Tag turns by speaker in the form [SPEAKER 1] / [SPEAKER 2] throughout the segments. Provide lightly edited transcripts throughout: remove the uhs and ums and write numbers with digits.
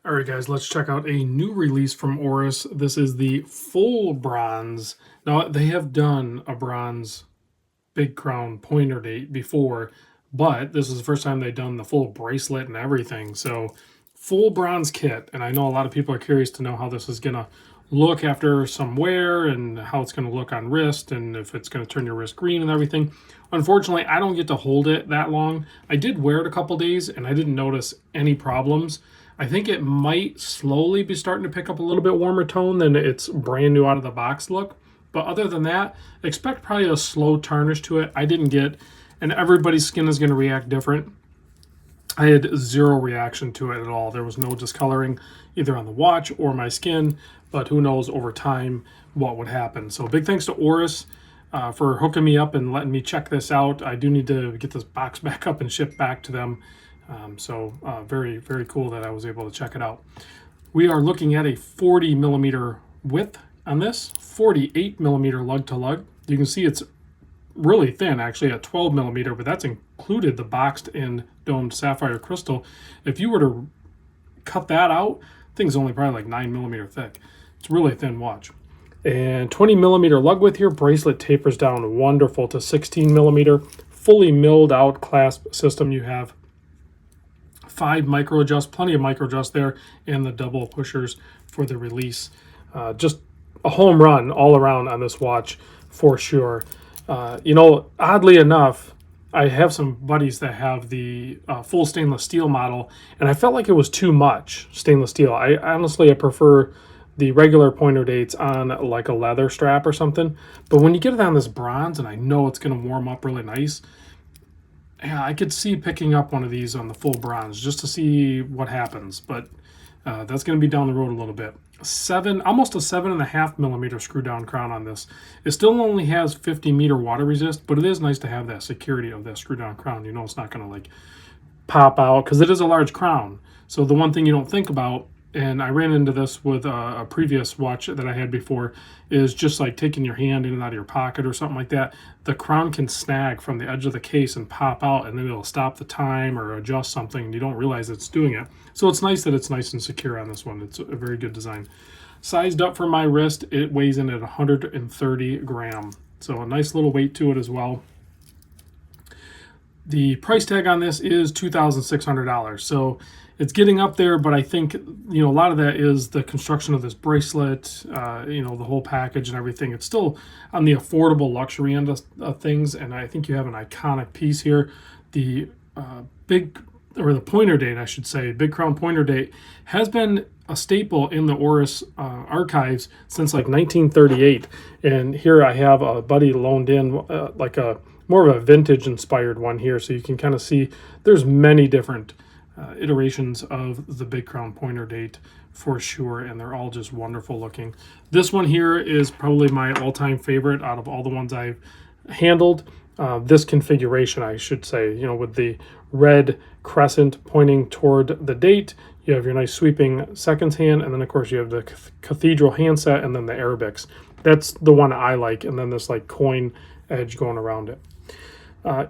[SPEAKER 1] All right, guys, let's check out a new release from Oris. This is the full bronze. Now, they have done a bronze Big Crown pointer date before, but this is the first time they've done the full bracelet and everything. So, full bronze kit. And I know a lot of people are curious to know how this is going to look after some wear and how it's going to look on wrist and if it's going to turn your wrist green and everything. Unfortunately, I don't get to hold it that long. I did wear it a couple days and I didn't notice any problems. I think it might slowly be starting to pick up a little bit warmer tone than its brand new out of the box look. But other than that, expect probably a slow tarnish to it. I didn't get, and everybody's skin is going to react different. I had zero reaction to it at all. There was no discoloring either on the watch or my skin, but who knows over time what would happen. So big thanks to Oris for hooking me up and letting me check this out. I do need to get this box back up and ship back to them. Very, very cool that I was able to check it out. We are looking at a 40 millimeter width on this, 48 millimeter lug to lug. You can see it's really thin, actually at 12 millimeter, but that's included the boxed in domed sapphire crystal. If you were to cut that out, thing's only probably like 9 millimeter thick. It's a really thin watch. And 20 millimeter lug width here, bracelet tapers down wonderful to 16 millimeter, fully milled out clasp system. You have 5 micro adjust, plenty of micro adjust there, and the double pushers for the release. Just a home run all around on this watch for sure. Oddly enough, I have some buddies that have the full stainless steel model, and I felt like it was too much stainless steel. I prefer the regular pointer dates on like a leather strap or something. But when you get it on this bronze, and I know it's going to warm up really nice, yeah, I could see picking up one of these on the full bronze just to see what happens, but that's going to be down the road a little bit. Almost a 7.5 millimeter screw down crown on this. It still only has 50 meter water resist, but it is nice to have that security of that screw down crown. You know, it's not going to like pop out because it is a large crown. So the one thing you don't think about, and I ran into this with a previous watch that I had before, is just like taking your hand in and out of your pocket or something like that. The crown can snag from the edge of the case and pop out, and then it'll stop the time or adjust something, and you don't realize it's doing it. So it's nice that it's nice and secure on this one. It's a very good design. Sized up for my wrist, it weighs in at 130 gram. So a nice little weight to it as well. The price tag on this is $2,600. So it's getting up there, but I think, a lot of that is the construction of this bracelet, the whole package and everything. It's still on the affordable luxury end of things, and I think you have an iconic piece here. The the pointer date, I should say, Big Crown pointer date, has been a staple in the Oris archives since like 1938. And here I have a buddy loaned in like a more of a vintage inspired one here, so you can kind of see there's many different iterations of the Big Crown pointer date for sure, and they're all just wonderful looking. This one here is probably my all-time favorite out of all the ones I've handled. This configuration, I should say, with the red crescent pointing toward the date, you have your nice sweeping seconds hand, and then of course you have the cathedral handset and then the Arabics. That's the one I like, and then this like coin edge going around it.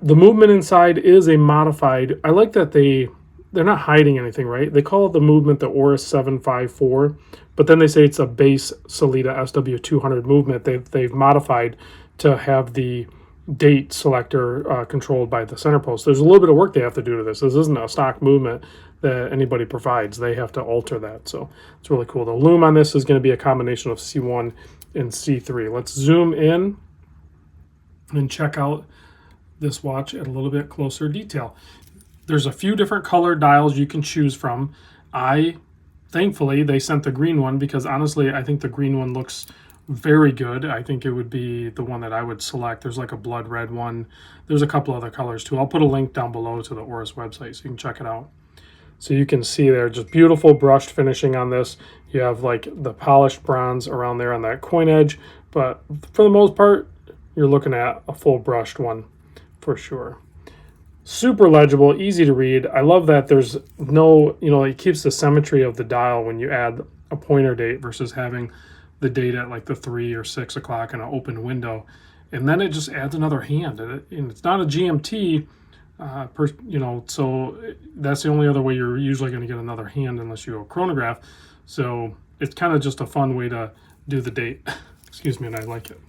[SPEAKER 1] The movement inside is a modified. I like that they're not hiding anything, right? They call it the movement the Oris 754, but then they say it's a base Sellita SW200 movement. They've modified to have the date selector controlled by the center post. There's a little bit of work they have to do to this. This isn't a stock movement that anybody provides. They have to alter that, so it's really cool. The lume on this is going to be a combination of C1 and C3. Let's zoom in and check out this watch at a little bit closer detail. There's a few different color dials you can choose from. Thankfully, they sent the green one because honestly, I think the green one looks very good. I think it would be the one that I would select. There's like a blood red one. There's a couple other colors too. I'll put a link down below to the Oris website so you can check it out. So you can see there, just beautiful brushed finishing on this. You have like the polished bronze around there on that coin edge, but for the most part, you're looking at a full brushed one for sure. Super legible, easy to read. I love that there's no, it keeps the symmetry of the dial when you add a pointer date versus having the date at like the 3 or 6 o'clock in an open window. And then it just adds another hand. And it's not a GMT. So that's the only other way you're usually going to get another hand unless you go chronograph. So it's kind of just a fun way to do the date. Excuse me, and I like it.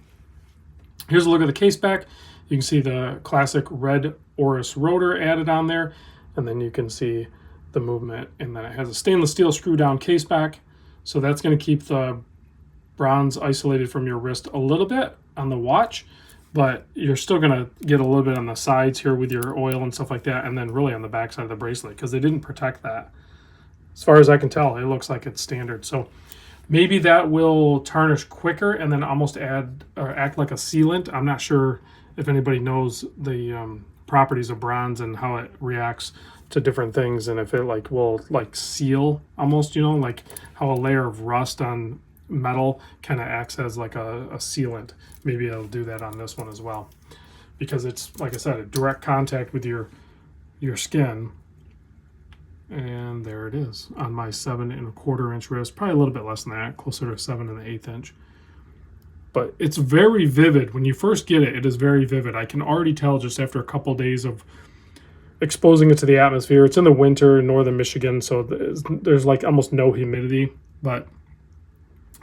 [SPEAKER 1] Here's a look at the Caseback. You can see the classic red Oris rotor added on there, and then you can see the movement. And then it has a stainless steel screw down Caseback, so that's going to keep the bronze isolated from your wrist a little bit on the watch, but you're still going to get a little bit on the sides here with your oil and stuff like that, and then really on the back side of the bracelet, because they didn't protect that. As far as I can tell, it looks like it's standard. So maybe that will tarnish quicker and then almost add or act like a sealant. I'm not sure if anybody knows the properties of bronze and how it reacts to different things, and if it will seal almost, like how a layer of rust on metal kind of acts as like a sealant. Maybe it'll do that on this one as well, because it's, like I said, a direct contact with your skin. And there it is on my 7¼ inch wrist, probably a little bit less than that, closer to 7⅛ inch. But it's very vivid. When you first get it, it is very vivid. I can already tell just after a couple days of exposing it to the atmosphere. It's in the winter in northern Michigan, so there's like almost no humidity, but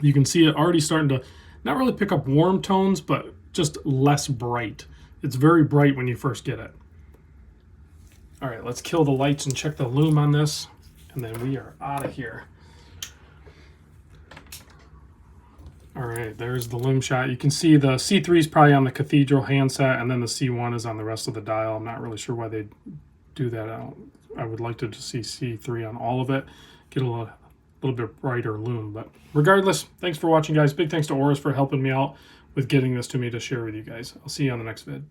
[SPEAKER 1] you can see it already starting to not really pick up warm tones, but just less bright. It's very bright when you first get it. All right, let's kill the lights and check the lume on this, and then we are out of here. All right, there's the lume shot. You can see the C3 is probably on the Cathedral handset, and then the C1 is on the rest of the dial. I'm not really sure why they do that. I would like to just see C3 on all of it, get a little bit brighter lume. But regardless, thanks for watching, guys. Big thanks to Oris for helping me out with getting this to me to share with you guys. I'll see you on the next vid.